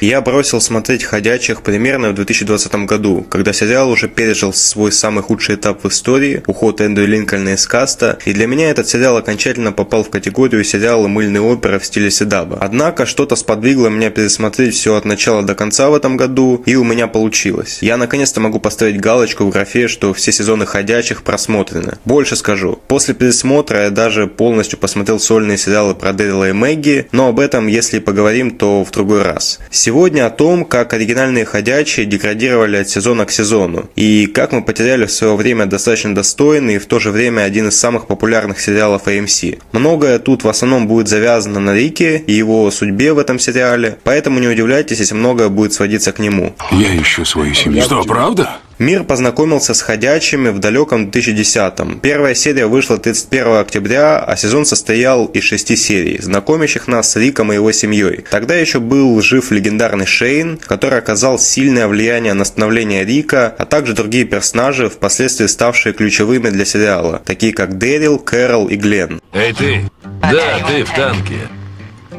Я бросил смотреть «Ходячих» примерно в 2020 году, когда сериал уже пережил свой самый худший этап в истории, уход Эндрю Линкольна из каста, и для меня этот сериал окончательно попал в категорию сериала мыльной оперы в стиле седаба. Однако что-то сподвигло меня пересмотреть все от начала до конца в этом году, и у меня получилось. Я наконец-то могу поставить галочку в графе, что все сезоны «Ходячих» просмотрены. Больше скажу. После пересмотра я даже полностью посмотрел сольные сериалы про Дэрила и Мэгги, но об этом, если поговорим, то в другой раз. Сегодня о том, как оригинальные «Ходячие» деградировали от сезона к сезону, и как мы потеряли в свое время достаточно достойный и в то же время один из самых популярных сериалов AMC. Многое тут в основном будет завязано на Рике и его судьбе в этом сериале, поэтому не удивляйтесь, если многое будет сводиться к нему. Я ищу свою семью. Что, правда? Мир познакомился с «Ходячими» в далеком 2010-м. Первая серия вышла 31 октября, а сезон состоял из 6 серий, знакомящих нас с Риком и его семьей. Тогда еще был жив легендарный Шейн, который оказал сильное влияние на становление Рика, а также другие персонажи, впоследствии ставшие ключевыми для сериала, такие как Дэрил, Кэрол и Гленн. Эй, ты! Да, ты в танке.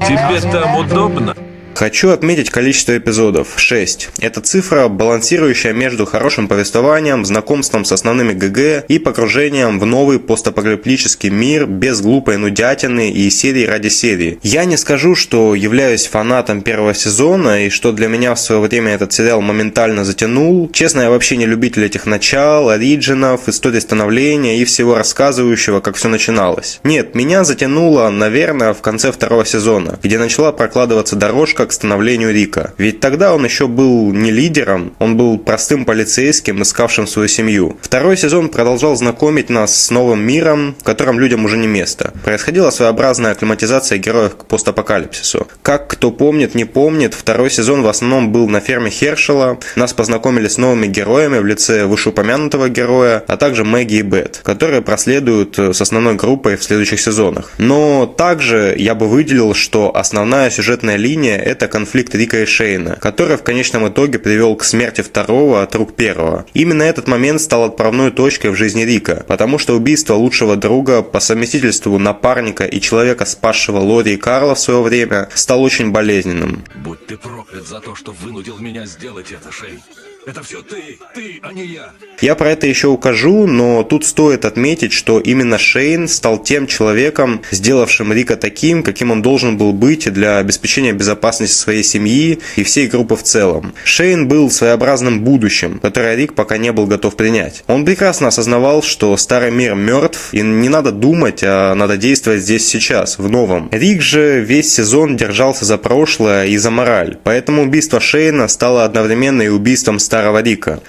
Тебе там удобно? Хочу отметить количество эпизодов – 6. Это цифра, балансирующая между хорошим повествованием, знакомством с основными ГГ и погружением в новый постапокалиптический мир без глупой нудятины и серии ради серии. Я не скажу, что являюсь фанатом первого сезона и что для меня в свое время этот сериал моментально затянул. Честно, я вообще не любитель этих начал, ориджинов, истории становления и всего рассказывающего, как все начиналось. Нет, меня затянуло, наверное, в конце второго сезона, где начала прокладываться дорожка к становлению Рика. Ведь тогда он еще был не лидером, он был простым полицейским, искавшим свою семью. Второй сезон продолжал знакомить нас с новым миром, в котором людям уже не место. Происходила своеобразная акклиматизация героев к постапокалипсису. Как кто помнит, не помнит, второй сезон в основном был на ферме Хершела. Нас познакомили с новыми героями в лице вышеупомянутого героя, а также Мэгги и Бет, которые проследуют с основной группой в следующих сезонах. Но также я бы выделил, что основная сюжетная линия – это конфликт Рика и Шейна, который в конечном итоге привел к смерти второго от рук первого. Именно этот момент стал отправной точкой в жизни Рика, потому что убийство лучшего друга, по совместительству напарника и человека, спасшего Лори и Карла в свое время, стал очень болезненным. Будь ты проклят за то, что вынудил меня сделать это, Шейн. Это все ты, а не я. Я про это еще укажу, но тут стоит отметить, что именно Шейн стал тем человеком, сделавшим Рика таким, каким он должен был быть для обеспечения безопасности своей семьи и всей группы в целом. Шейн был своеобразным будущим, которое Рик пока не был готов принять. Он прекрасно осознавал, что старый мир мертв, и не надо думать, а надо действовать здесь сейчас, в новом. Рик же весь сезон держался за прошлое и за мораль, поэтому убийство Шейна стало одновременно и убийством старого Рика.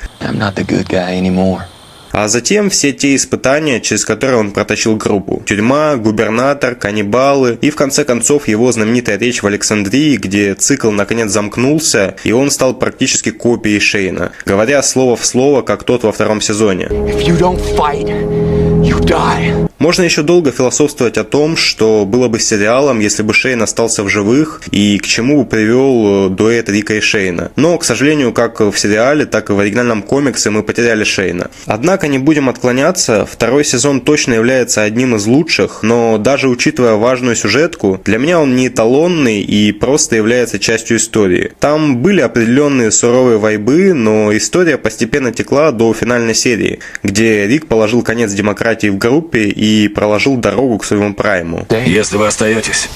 А затем все те испытания, через которые он протащил группу. Тюрьма, губернатор, каннибалы и в конце концов его знаменитая речь в Александрии, где цикл наконец замкнулся и он стал практически копией Шейна, говоря слово в слово, как тот во втором сезоне. Можно еще долго философствовать о том, что было бы сериалом, если бы Шейн остался в живых и к чему бы привел дуэт Рика и Шейна. Но, к сожалению, как в сериале, так и в оригинальном комиксе мы потеряли Шейна. Однако не будем отклоняться, второй сезон точно является одним из лучших, но даже учитывая важную сюжетку, для меня он не эталонный и просто является частью истории. Там были определенные суровые вайбы, но история постепенно текла до финальной серии, где Рик положил конец демократии в группе и проложил дорогу к своему прайму. Если вы остаетесь,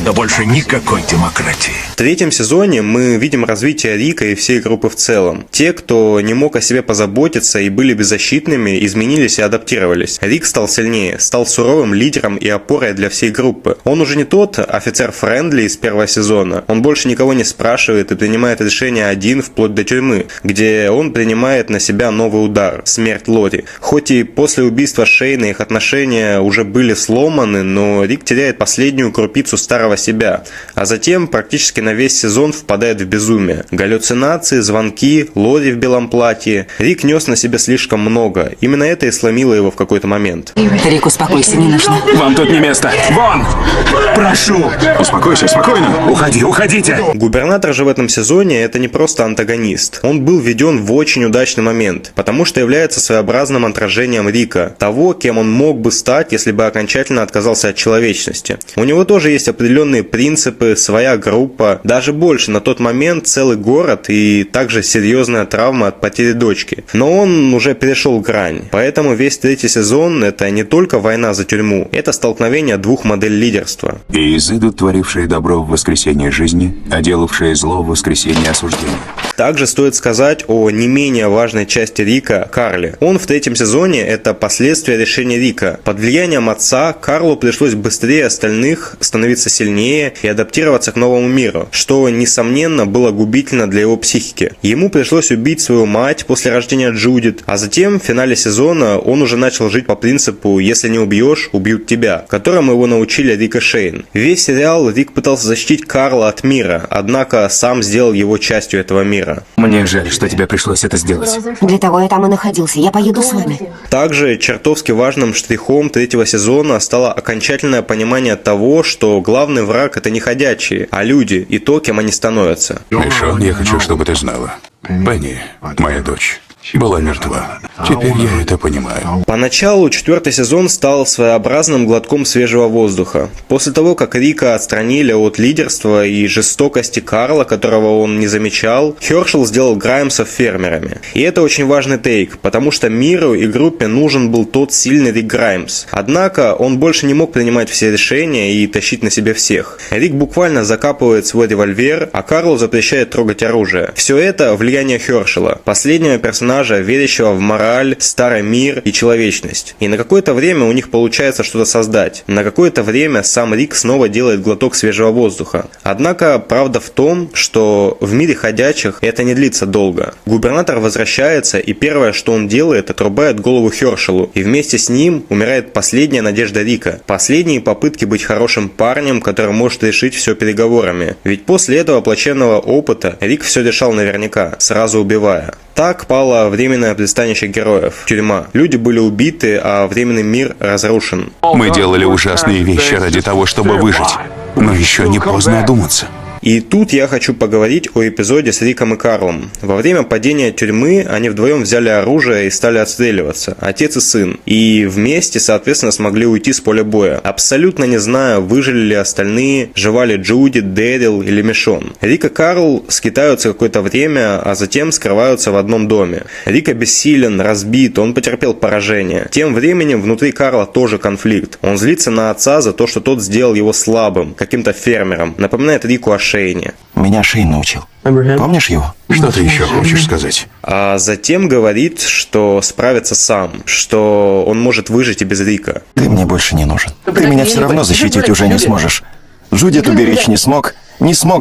то больше никакой демократии. В третьем сезоне мы видим развитие Рика и всей группы в целом. Те, кто не мог о себе позаботиться и были беззащитными, изменились и адаптировались. Рик стал сильнее, стал суровым лидером и опорой для всей группы. Он уже не тот офицер Френдли из первого сезона. Он больше никого не спрашивает и принимает решения один вплоть до тюрьмы, где он принимает на себя новый удар – смерть Лори. Хоть и после убийства Шейна их отношения уже были сломаны, но Рик теряет последнюю крупицу старого себя, а затем практически на весь сезон впадает в безумие. Галлюцинации, звонки, Лори в белом платье. Рик нес на себе слишком много. Именно это и сломило его в какой-то момент. Рик, успокойся, не нужно. Вам тут не место. Вон! Прошу! Успокойся, спокойно. Уходите. Губернатор же в этом сезоне это не просто антагонист. Он был введен в очень удачный момент, потому что является своеобразным отражением Рика, того, кем он мог бы стать, если бы окончательно отказался от человечности. У него тоже есть есть определенные принципы, своя группа, даже больше, на тот момент целый город и также серьезная травма от потери дочки. Но он уже перешел грань, поэтому весь третий сезон — это не только война за тюрьму, это столкновение двух моделей лидерства. И изыдут творившие добро в воскресенье жизни, а делавшие зло в воскресенье осуждения. Также стоит сказать о не менее важной части Рика — Карле. Он в третьем сезоне — это последствия решения Рика. Под влиянием отца Карлу пришлось быстрее остальных становиться сильнее и адаптироваться к новому миру, что, несомненно, было губительно для его психики. Ему пришлось убить свою мать после рождения Джудит, а затем в финале сезона он уже начал жить по принципу «если не убьешь, убьют тебя», которому его научили Рик и Шейн. Весь сериал Рик пытался защитить Карла от мира, однако сам сделал его частью этого мира. Мне жаль, что тебе пришлось это сделать. Для того я там и находился. Я поеду с вами. Также чертовски важным штрихом третьего сезона стало окончательное понимание того, что главный враг — это не ходячие, а люди и то, кем они становятся. Мишон, я хочу, чтобы ты знала. Пенни, моя дочь, была мертва. Теперь я это понимаю. Поначалу четвертый сезон стал своеобразным глотком свежего воздуха. После того, как Рика отстранили от лидерства и жестокости Карла, которого он не замечал, Хершел сделал Граймсов фермерами. И это очень важный тейк, потому что миру и группе нужен был тот сильный Рик Граймс. Однако он больше не мог принимать все решения и тащить на себе всех. Рик буквально закапывает свой револьвер, а Карлу запрещает трогать оружие. Все это влияние Хершела, последнего персонажа, верящего в мораль, старый мир и человечность. И на какое-то время у них получается что-то создать. На какое-то время сам Рик снова делает глоток свежего воздуха. Однако правда в том, что в мире ходячих это не длится долго. Губернатор возвращается, и первое, что он делает, отрубает голову Хершелу, и вместе с ним умирает последняя надежда Рика. Последние попытки быть хорошим парнем, который может решить все переговорами. Ведь после этого плачевного опыта Рик все решал наверняка, сразу убивая. Так пало временное пристанище героев – тюрьма. Люди были убиты, а временный мир разрушен. Мы делали ужасные вещи ради того, чтобы выжить. Но еще не поздно одуматься. И тут я хочу поговорить о эпизоде с Риком и Карлом. Во время падения тюрьмы они вдвоем взяли оружие и стали отстреливаться, отец и сын. И вместе, соответственно, смогли уйти с поля боя. Абсолютно не знаю, выжили ли остальные, жива ли Джуди, Дэрил или Мишон. Рик и Карл скитаются какое-то время, а затем скрываются в одном доме. Рик обессилен, разбит, он потерпел поражение. Тем временем внутри Карла тоже конфликт. Он злится на отца за то, что тот сделал его слабым, каким-то фермером. Напоминает Рику о Шейне. Меня Шейн научил. Помнишь его? Что ты еще хочешь сказать? А затем говорит, что справится сам, что он может выжить и без Рика. Ты мне больше не нужен. Ты меня все равно защитить уже не сможешь. Джудит уберечь не смог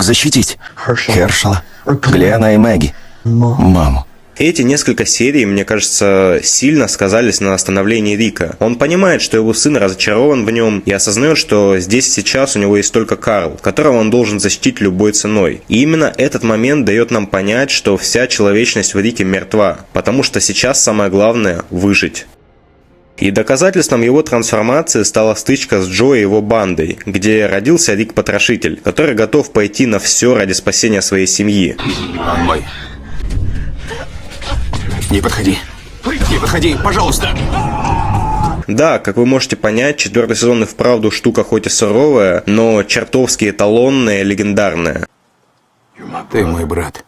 защитить. Хершела, Глена и Мэгги. Маму. Эти несколько серий, мне кажется, сильно сказались на становлении Рика. Он понимает, что его сын разочарован в нем и осознает, что здесь и сейчас у него есть только Карл, которого он должен защитить любой ценой. И именно этот момент дает нам понять, что вся человечность в Рике мертва, потому что сейчас самое главное – выжить. И доказательством его трансформации стала стычка с Джо и его бандой, где родился Рик-потрошитель, который готов пойти на все ради спасения своей семьи. Он мой. Не подходи. Не подходи, пожалуйста. Да, как вы можете понять, четвертый сезон и вправду штука хоть и суровая, но чертовски эталонная, легендарная. Ты мой брат.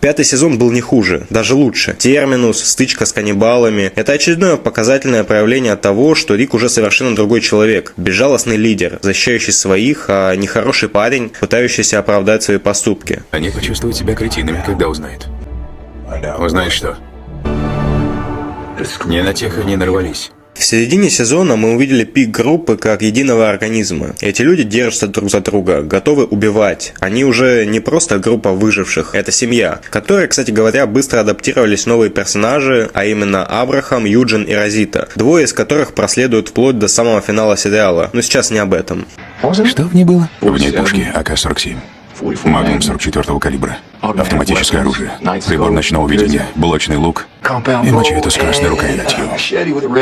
Пятый сезон был не хуже, даже лучше. Терминус, стычка с каннибалами – это очередное показательное проявление того, что Рик уже совершенно другой человек. Безжалостный лидер, защищающий своих, а не хороший парень, пытающийся оправдать свои поступки. Они почувствуют себя кретинами, когда узнают. Узнают что? Не на тех они нарвались. В середине сезона мы увидели пик группы как единого организма. Эти люди держатся друг за друга, готовы убивать. Они уже не просто группа выживших, это семья, которой, кстати говоря, быстро адаптировались новые персонажи, а именно Абрахам, Юджин и Розита, двое из которых проследуют вплоть до самого финала сериала. Но сейчас не об этом. Что в ней было? В ней пушки АК-47. Магнум 44-го калибра. Автоматическое оружие. Прибор ночного видения. Блочный лук. И мачете с красной рукоятью.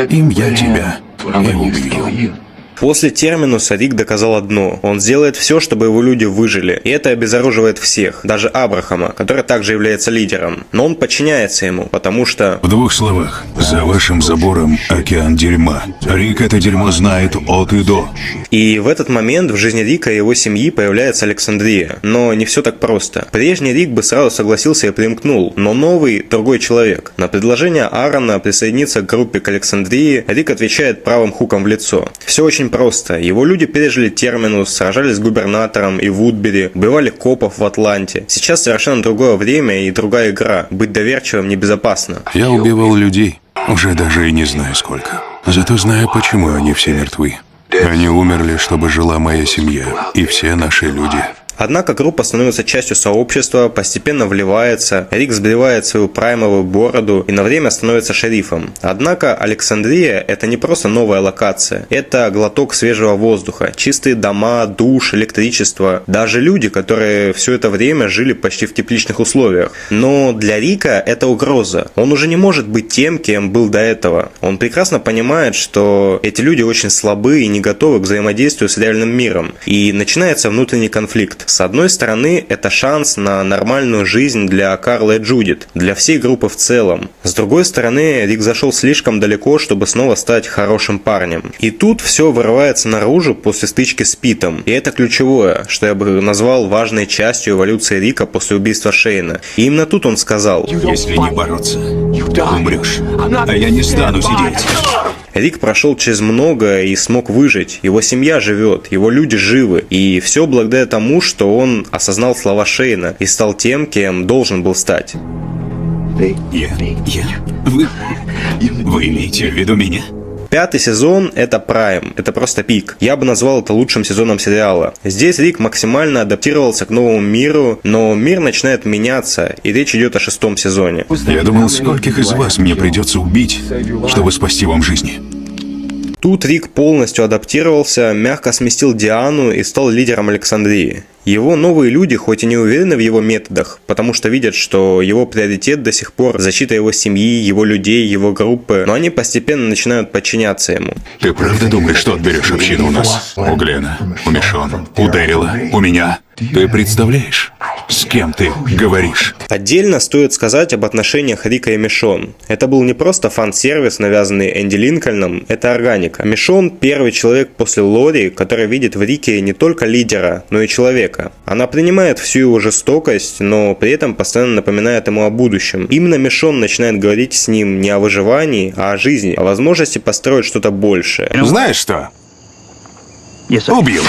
Им я тебя и убью. После терминуса Рик доказал одно. Он сделает все, чтобы его люди выжили. И это обезоруживает всех. Даже Абрахама, который также является лидером. Но он подчиняется ему, потому что... В двух словах. За вашим забором океан дерьма. Рик это дерьмо знает от и до. И в этот момент в жизни Рика и его семьи появляется Александрия. Но не все так просто. Прежний Рик бы сразу согласился и примкнул. Но новый, другой человек. На предложение Аарона присоединиться к группе к Александрии Рик отвечает правым хуком в лицо. Все очень просто. Его люди пережили терминус, сражались с губернатором и Вудбери, убивали копов в Атланте. Сейчас совершенно другое время и другая игра. Быть доверчивым небезопасно. Я убивал людей. Уже даже и не знаю сколько. Зато знаю, почему они все мертвы. Они умерли, чтобы жила моя семья и все наши люди. Однако группа становится частью сообщества, постепенно вливается, Рик сбривает свою праймовую бороду и на время становится шерифом. Однако Александрия – это не просто новая локация, это глоток свежего воздуха, чистые дома, душ, электричество, даже люди, которые все это время жили почти в тепличных условиях. Но для Рика это угроза, он уже не может быть тем, кем был до этого. Он прекрасно понимает, что эти люди очень слабы и не готовы к взаимодействию с реальным миром, и начинается внутренний конфликт. С одной стороны, это шанс на нормальную жизнь для Карла и Джудит, для всей группы в целом. С другой стороны, Рик зашел слишком далеко, чтобы снова стать хорошим парнем. И тут все вырывается наружу после стычки с Питом. И это ключевое, что я бы назвал важной частью эволюции Рика после убийства Шейна. И именно тут он сказал: Если не бороться, умрешь. А я не стану сидеть. Рик прошел через многое и смог выжить. Его семья живет, его люди живы. И все благодаря тому, что он осознал слова Шейна и стал тем, кем должен был стать. Вы имеете в виду меня? Пятый сезон – это прайм, это просто пик. Я бы назвал это лучшим сезоном сериала. Здесь Рик максимально адаптировался к новому миру, но мир начинает меняться, и речь идет о 6-м сезоне. Я думал, скольких из вас мне придется убить, чтобы спасти вам жизни. Тут Рик полностью адаптировался, мягко сместил Диану и стал лидером Александрии. Его новые люди хоть и не уверены в его методах, потому что видят, что его приоритет до сих пор защита его семьи, его людей, его группы, но они постепенно начинают подчиняться ему. Ты правда думаешь, что отберешь общину у нас? У Глена, у Мишон, у Дэрила, у меня? Ты представляешь, с кем ты говоришь? Отдельно стоит сказать об отношениях Рика и Мишон. Это был не просто фан-сервис, навязанный Энди Линкольном, это органика. Мишон – первый человек после Лори, который видит в Рике не только лидера, но и человека. Она принимает всю его жестокость, но при этом постоянно напоминает ему о будущем. Именно Мишон начинает говорить с ним не о выживании, а о жизни, о возможности построить что-то большее. Знаешь что? Убил.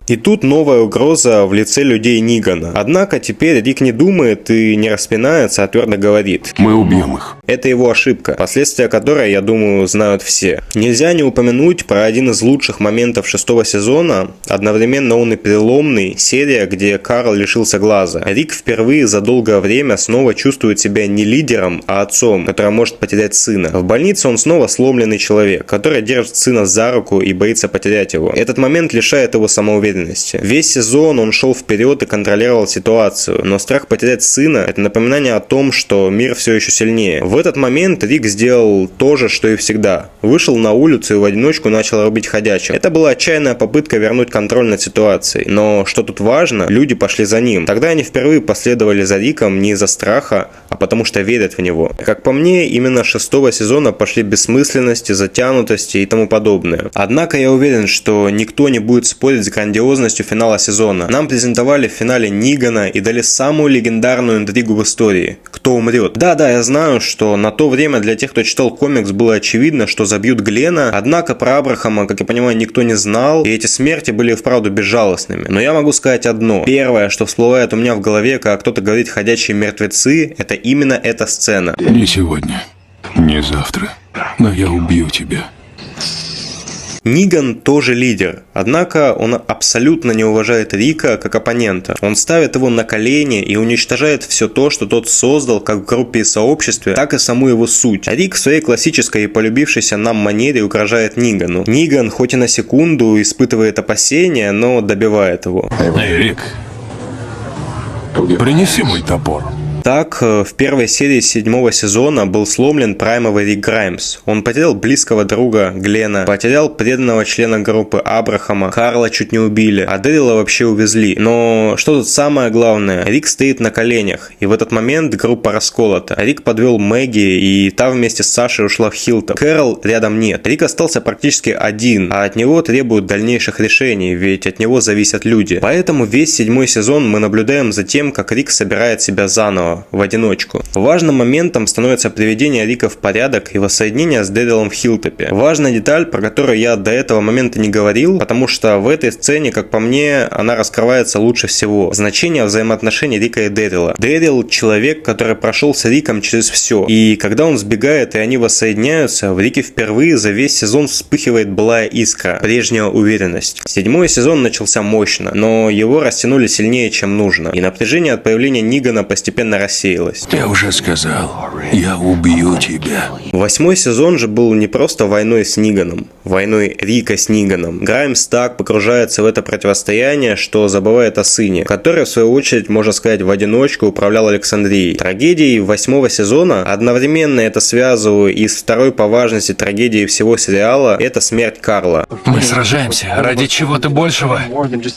И тут новая угроза в лице людей Нигана. Однако теперь Рик не думает и не распинается, а твердо говорит: Мы убьем их. это его ошибка, последствия которой, я думаю, знают все. Нельзя не упомянуть про один из лучших моментов 6-го сезона, одновременно он и переломный, серия, где Карл лишился глаза. Рик впервые за долгое время снова чувствует себя не лидером, а отцом, который может потерять сына. В больнице он снова сломленный человек, который держит сына за руку и боится потерять его. Этот момент лишает его самоуверенности. Весь сезон он шел вперед и контролировал ситуацию, но страх потерять сына – это напоминание о том, что мир все еще сильнее. В этот момент Рик сделал то же, что и всегда. Вышел на улицу и в одиночку начал рубить ходячих. Это была отчаянная попытка вернуть контроль над ситуацией. Но что тут важно, люди пошли за ним. Тогда они впервые последовали за Риком не из-за страха, а потому что верят в него. Как по мне, именно 6-го сезона пошли бессмысленности, затянутости и тому подобное. Однако я уверен, что никто не будет спорить с грандиозностью финала сезона. Нам презентовали в финале Нигана и дали самую легендарную интригу в истории. Кто умрет? Да, я знаю, что на то время для тех, кто читал комикс, было очевидно, что забьют Глена, однако про Абрахама, как я понимаю, никто не знал, и эти смерти были вправду безжалостными. Но я могу сказать одно. Первое, что всплывает у меня в голове, когда кто-то говорит «ходячие мертвецы», это именно эта сцена. Не сегодня, не завтра, но я убью тебя. Ниган тоже лидер, однако он абсолютно не уважает Рика как оппонента. Он ставит его на колени и уничтожает все то, что тот создал как в группе и сообществе, так и саму его суть. А Рик в своей классической и полюбившейся нам манере угрожает Нигану. Ниган хоть и на секунду испытывает опасения, но добивает его. Эй, Рик, принеси мой топор. Так, в первой серии 7-го сезона был сломлен праймовый Рик Граймс. Он потерял близкого друга Глена, потерял преданного члена группы Абрахама, Карла чуть не убили, а Дэрила вообще увезли. Но что тут самое главное? Рик стоит на коленях, и в этот момент группа расколота. Рик подвел Мэгги, и та вместе с Сашей ушла в Хилтон. Кэрол рядом нет. Рик остался практически один, а от него требуют дальнейших решений, ведь от него зависят люди. Поэтому весь 7-й сезон мы наблюдаем за тем, как Рик собирает себя заново, в одиночку. Важным моментом становится приведение Рика в порядок и воссоединение с Дэрилом в Хилтопе. Важная деталь, про которую я до этого момента не говорил, потому что в этой сцене, как по мне, она раскрывается лучше всего. Значение взаимоотношений Рика и Дэрила. Дэрил — человек, который прошел с Риком через все. И когда он сбегает и они воссоединяются, в Рике впервые за весь сезон вспыхивает былая искра, прежняя уверенность. 7-й сезон начался мощно, но его растянули сильнее, чем нужно. И напряжение от появления Нигана постепенно рассеялось. Я уже сказал, я убью тебя. 8-й сезон же был не просто войной с Ниганом, войной Рика с Ниганом. Граймс так погружается в это противостояние, что забывает о сыне, который, в свою очередь, можно сказать, в одиночку управлял Александрией. Трагедией 8-го сезона, одновременно это связываю и с второй по важности трагедией всего сериала, это смерть Карла. Мы сражаемся ради чего-то большего,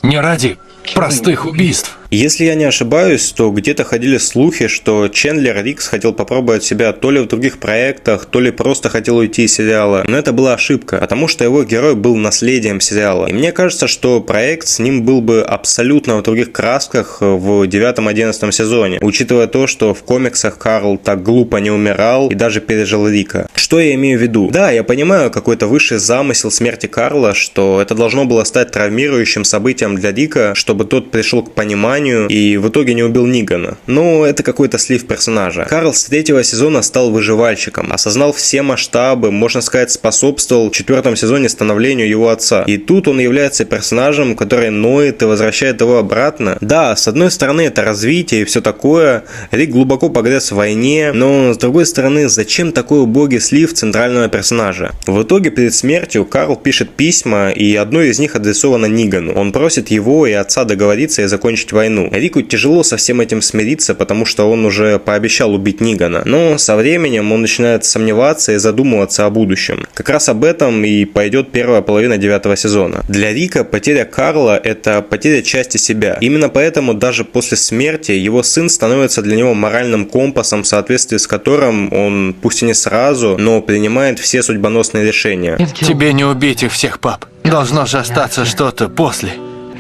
не ради простых убийств. Если я не ошибаюсь, то где-то ходили слухи, что Чендлер Рикс хотел попробовать себя то ли в других проектах, то ли просто хотел уйти из сериала. Но это была ошибка, потому что его герой был наследием сериала. И мне кажется, что проект с ним был бы абсолютно в других красках в 9-11 сезоне, учитывая то, что в комиксах Карл так глупо не умирал и даже пережил Рика. Что я имею в виду? Да, я понимаю какой-то высший замысел смерти Карла, что это должно было стать травмирующим событием для Рика, чтобы тот пришел к пониманию и в итоге не убил Нигана. Но это какой-то слив персонажа. Карл с 3-го сезона стал выживальщиком, осознал все масштабы, можно сказать, способствовал в 4-м сезоне становлению его отца. И тут он является персонажем, который ноет и возвращает его обратно. Да, с одной стороны это развитие и все такое, Рик глубоко погряз в войне, но с другой стороны, зачем такой убогий слив центрального персонажа? В итоге перед смертью Карл пишет письма, и одно из них адресовано Нигану. Он просит его и отца договориться и закончить войну. Рику тяжело со всем этим смириться, потому что он уже пообещал убить Нигана. Но со временем он начинает сомневаться и задумываться о будущем. Как раз об этом и пойдет первая половина 9-го сезона. Для Рика потеря Карла — это потеря части себя. Именно поэтому даже после смерти его сын становится для него моральным компасом, в соответствии с которым он, пусть и не сразу, но принимает все судьбоносные решения. Тебе не убить их всех, пап. Должно же остаться что-то после.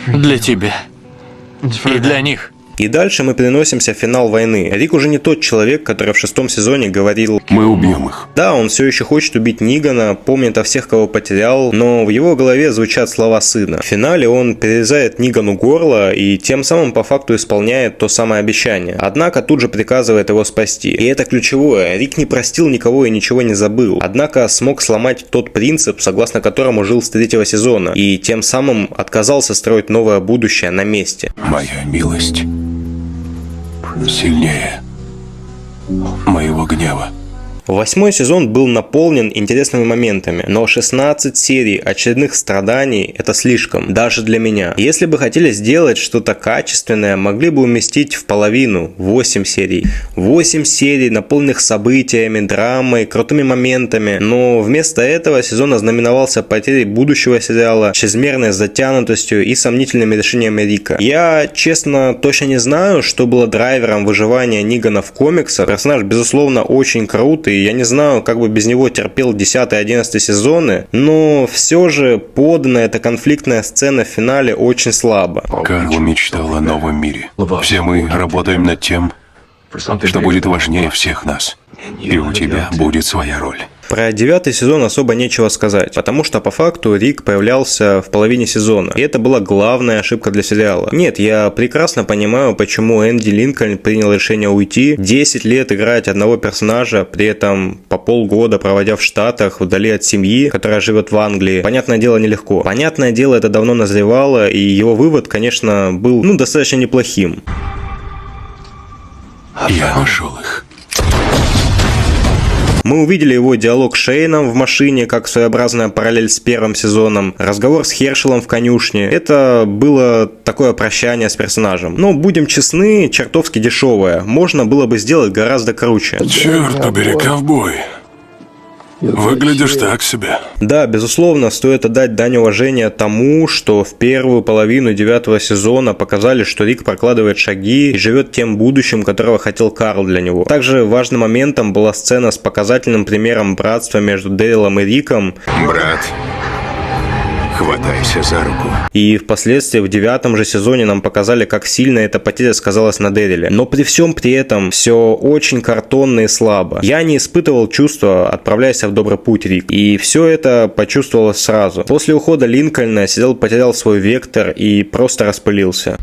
Для тебя. И для них. И дальше мы переносимся в финал войны. Рик уже не тот человек, который в 6-м сезоне говорил: Мы убьем их. да, он все еще хочет убить Нигана, помнит о всех, кого потерял, но в его голове звучат слова сына. В финале он перерезает Нигану горло и тем самым по факту исполняет то самое обещание. Однако тут же приказывает его спасти. И это ключевое. Рик не простил никого и ничего не забыл. Однако смог сломать тот принцип, согласно которому жил с 3-го сезона. И тем самым отказался строить новое будущее на месте. Моя милость сильнее моего гнева. 8-й сезон был наполнен интересными моментами, но 16 серий очередных страданий – это слишком, даже для меня. Если бы хотели сделать что-то качественное, могли бы уместить в половину, 8 серий. 8 серий, наполненных событиями, драмой, крутыми моментами, но вместо этого сезон ознаменовался потерей будущего сериала, чрезмерной затянутостью и сомнительными решениями Рика. Я, честно, точно не знаю, что было драйвером выживания Нигана в комиксах. Персонаж, безусловно, очень крут, и я не знаю, как бы без него терпел 10 и 11 сезоны, но все же подана эта конфликтная сцена в финале очень слабо. Карл мечтал о новом мире. Все мы работаем над тем, что будет важнее всех нас. И у тебя будет своя роль. Про 9-й сезон особо нечего сказать, потому что по факту Рик появлялся в половине сезона, и это была главная ошибка для сериала. Нет, я прекрасно понимаю, почему Энди Линкольн принял решение уйти, 10 лет играть одного персонажа, при этом по полгода проводя в Штатах, вдали от семьи, которая живет в Англии. Понятное дело, нелегко. Понятное дело, это давно назревало, и его вывод, конечно, был, достаточно неплохим. Я нашел их. Мы увидели его диалог с Шейном в машине, как своеобразная параллель с первым сезоном, разговор с Хершелом в конюшне. Это было такое прощание с персонажем. Но, будем честны, чертовски дешевое. Можно было бы сделать гораздо круче. Черт побери, ковбой. Выглядишь так себе. Да, безусловно, стоит отдать дань уважения тому, что в первую половину 9-го сезона показали, что Рик прокладывает шаги и живет тем будущим, которого хотел Карл для него. Также важным моментом была сцена с показательным примером братства между Дэрилом и Риком. Брат, хватайся за руку. И впоследствии в 9-м же сезоне нам показали, как сильно эта потеря сказалась на Дэриле. Но при всем при этом все очень картонно и слабо. Я не испытывал чувства, отправляясь в добрый путь, Рик. И все это почувствовалось сразу. После ухода Линкольна сериал потерял свой вектор и просто распылился.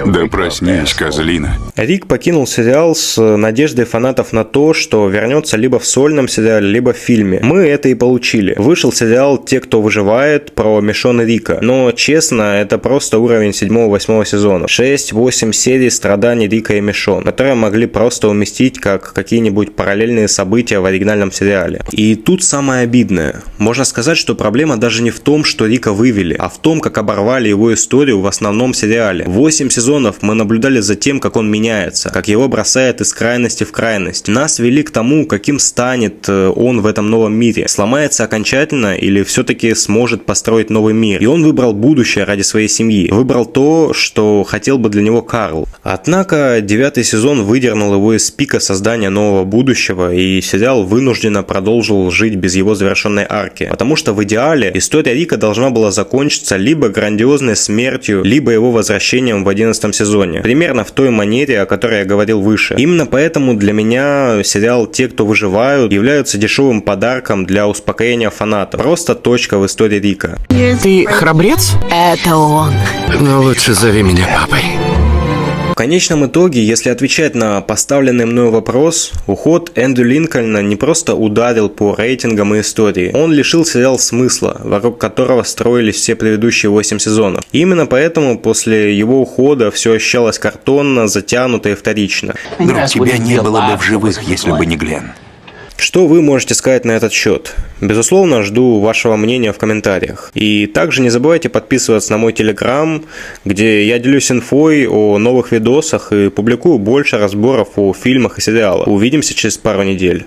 Да проснись, козлина. Рик покинул сериал с надеждой фанатов на то, что вернется либо в сольном сериале, либо в фильме. Мы это и получили. Вышел сериал «Те, кто выживает» про Мишонэ Рика. Но, честно, это просто уровень 7-8 сезона. 6-8 серий страданий Рика и Мишон, которые могли просто уместить как какие-нибудь параллельные события в оригинальном сериале. И тут самое обидное. Можно сказать, что проблема даже не в том, что Рика вывели, а в том, как оборвали его историю в основном сериале. 8 сезонов мы наблюдали за тем, как он меняется, как его бросает из крайности в крайность. Нас вели к тому, каким станет он в этом новом мире. Сломается окончательно или все-таки сможет построить новый мир. И он выбрал будущее ради своей семьи. Выбрал то, что хотел бы для него Карл. Однако 9-й сезон выдернул его из пика создания нового будущего, и сериал вынужденно продолжил жить без его завершенной арки. Потому что в идеале история Рика должна была закончиться либо грандиозной смертью, либо его возвращением в 11-м сезоне. Примерно в той манере, о которой я говорил выше. Именно поэтому для меня сериал «Те, кто выживают» являются дешевым подарком для успокоения фанатов. Просто точка в истории Рика. Ты храбрец? Это он. Ну лучше зови меня папой. В конечном итоге, если отвечать на поставленный мною вопрос, уход Эндрю Линкольна не просто ударил по рейтингам и истории, он лишил сериал смысла, вокруг которого строились все предыдущие 8 сезонов. И именно поэтому после его ухода все ощущалось картонно, затянуто и вторично. Друг, тебя не было бы в живых, если бы не Глен. Что вы можете сказать на этот счет? Безусловно, жду вашего мнения в комментариях. И также не забывайте подписываться на мой телеграм, где я делюсь инфой о новых видосах и публикую больше разборов о фильмах и сериалах. Увидимся через пару недель.